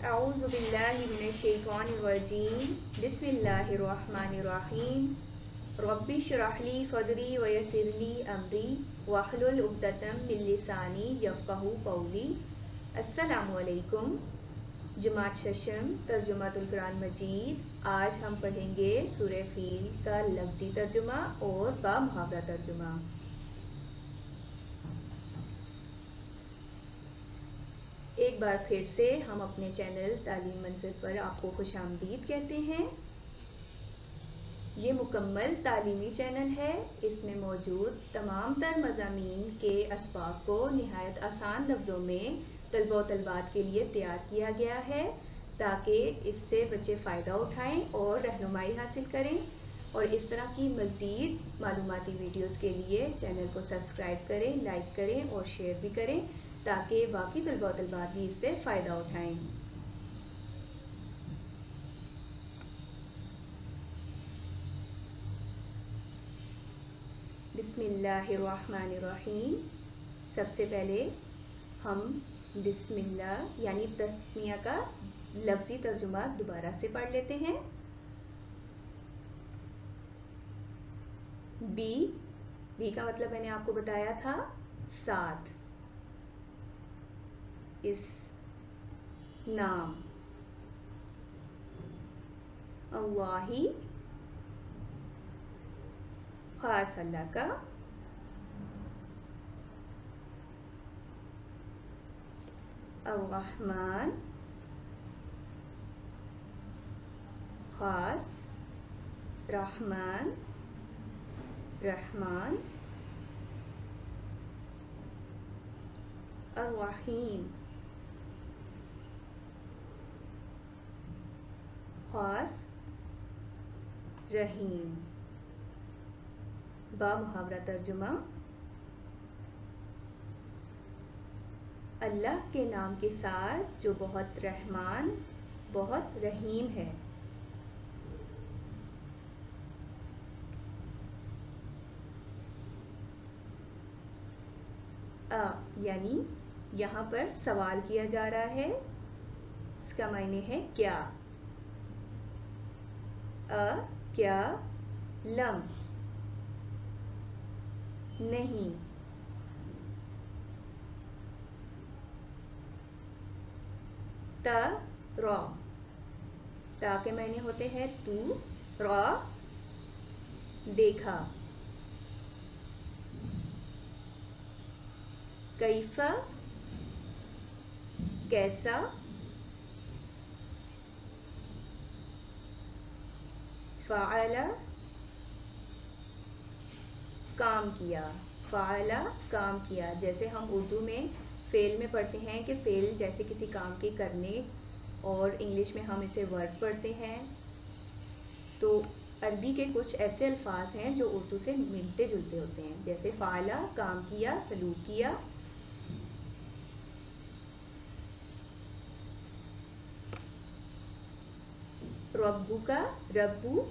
أعوذ بالله من الشيطان الرجيم بسم الله الرحمن الرحيم رب اشرح لي صدري ويسر لي أمري واحلل عقدة من لساني يفقهوا قولي السلام علیکم. جماعت ششم ترجمۃ القرآن مجید. آج ہم پڑھیں گے سورہ فیل کا لفظی ترجمہ اور با محاورہ ترجمہ. ایک بار پھر سے ہم اپنے چینل تعلیم منزل پر آپ کو خوش آمدید کہتے ہیں. یہ مکمل تعلیمی چینل ہے. اس میں موجود تمام تر مضامین کے اسباق کو نہایت آسان لفظوں میں طلبہ و طلبات کے لیے تیار کیا گیا ہے تاکہ اس سے بچے فائدہ اٹھائیں اور رہنمائی حاصل کریں. اور اس طرح کی مزید معلوماتی ویڈیوز کے لیے چینل کو سبسکرائب کریں، لائک کریں اور شیئر بھی کریں تاکہ باقی طلبہ و طلبات بھی اس سے فائدہ اٹھائیں. بسم اللہ الرحمن الرحیم. سب سے پہلے ہم بسم اللہ یعنی تسمیہ کا لفظی ترجمہ دوبارہ سے پڑھ لیتے ہیں. بی کا مطلب میں نے آپ کو بتایا تھا ساتھ، اس نام، اللہ خاص اللہ کا، الرحمن خاص رحمان رحمان، الرحیم خاص رحیم. با محاورہ ترجمہ. اللہ کے نام کے ساتھ جو بہت رحمان بہت رحیم ہے. یعنی یہاں پر سوال کیا جا رہا ہے. اس کا معنی ہے کیا. کیا، لم نہیں، را تا کے معنی ہوتے ہیں تو، را دیکھا. کیفا کیسا، فعل کام کیا، فعل کام کیا. جیسے ہم اردو میں فعل میں پڑھتے ہیں کہ فعل جیسے کسی کام کے کرنے، اور انگلش میں ہم اسے ورب پڑھتے ہیں. تو عربی کے کچھ ایسے الفاظ ہیں جو اردو سے ملتے جلتے ہوتے ہیں، جیسے فعل کام کیا، سلوک کیا. ربو کا، ربو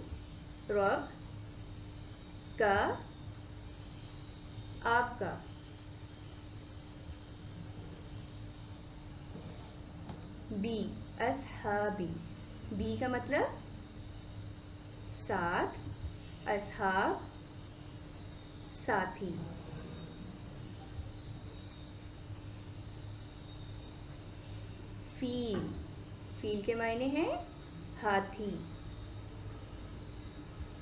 رب کا، آپ کا. بی اصحابی، بی کا مطلب ساتھ، اصحاب ساتھی. فیل، فیل کے معنی ہیں ہاتھی.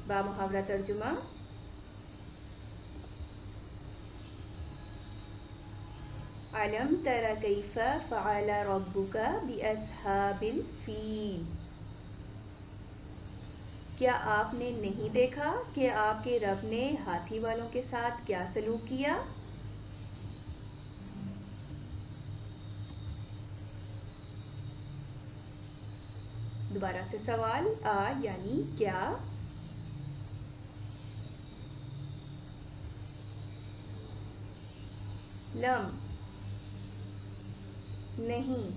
با محاورہ ترجمہ. علم تر کیف فعل ربک باصحاب الفیل. کیا آپ نے نہیں دیکھا کہ آپ کے رب نے ہاتھی والوں کے ساتھ کیا سلوک کیا. دوبارہ سے سوال. یعنی کیا، لم نہیں،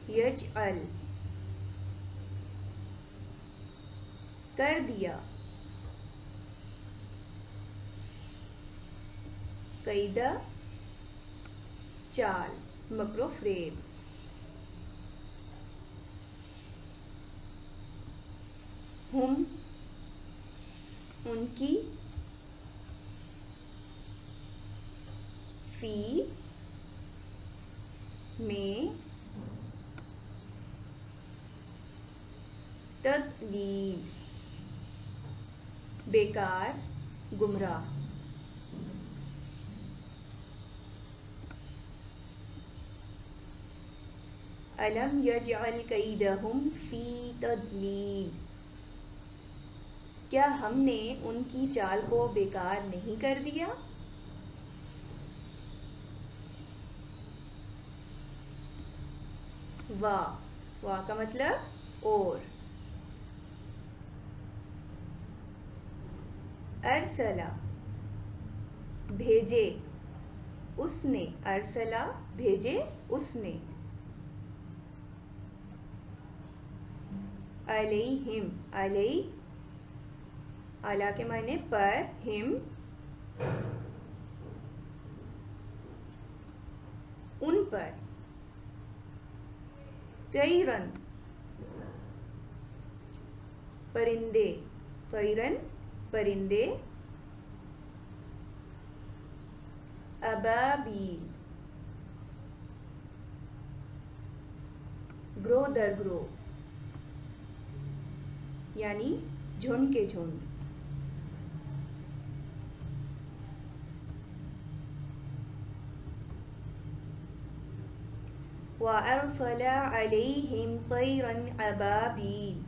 یجعل کر دیا، قیدا چال مکر و فریب. ہم ان کی. فی میں. تضلیل بیکار گمراہ. الم یجعل کیدہم فی تضلیل. کیا ہم نے ان کی چال کو بیکار نہیں کر دیا؟ وا کا مطلب اور. ارسلا بھیجے اس نے. ارسلا بھیجے اس نے. علیہم علی اعلیٰ کے معنی پر. ہم ان پر. طیرن پرندے. طیرن پرندے. ابابیل گروہ در گروہ یعنی جھنڈ کے جھنڈ. وَأَرْسَلَ عَلَيْهِمْ طَيْرًا أَبَابِيلَ.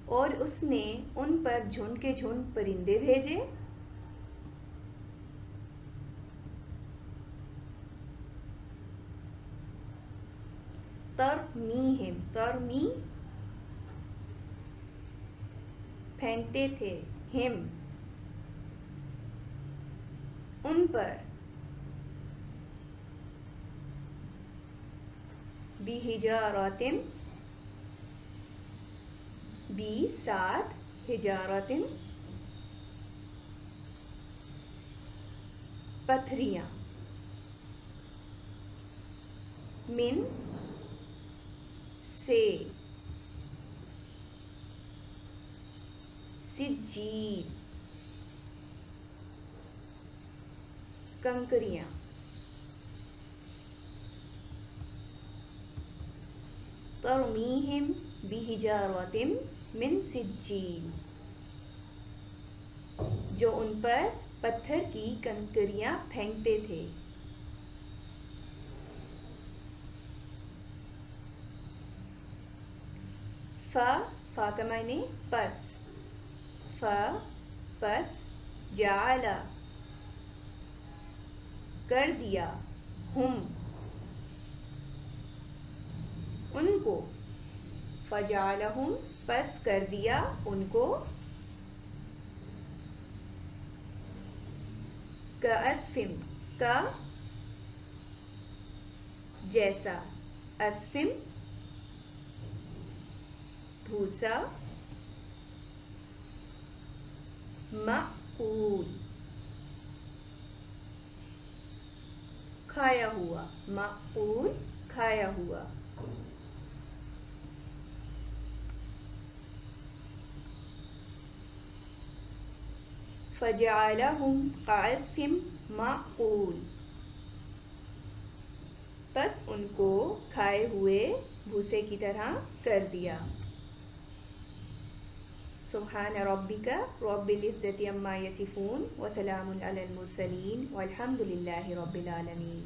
اور اس نے ان پر جھنڈ کے جھنڈ پرندے بھیجے. ترمیہم ترمی پھینکتے تھے. ہم ان پر. بحجارات بی ساتھ. حجارات پتھریاں. من سے. سجیل کنکریاں. ترمیہم بحجارات من سجیل جو ان پر پتھر کی کنکریاں پھینکتے تھے. فا کا معنی پس. پس. جعل کر دیا. ہم ان کو. فجعلہم پس کر دیا ان کو. کأسفم کا جیسا. اسفم بھوسا. مأکول کھایا ہوا. مأکول کھایا ہوا. فجعلہم کعصف مأکول پس ان کو کھائے ہوئے بھوسے کی طرح کر دیا. سبحان ربک رب العزة عما یصفون وسلام علی المرسلین والحمد للہ رب العالمین.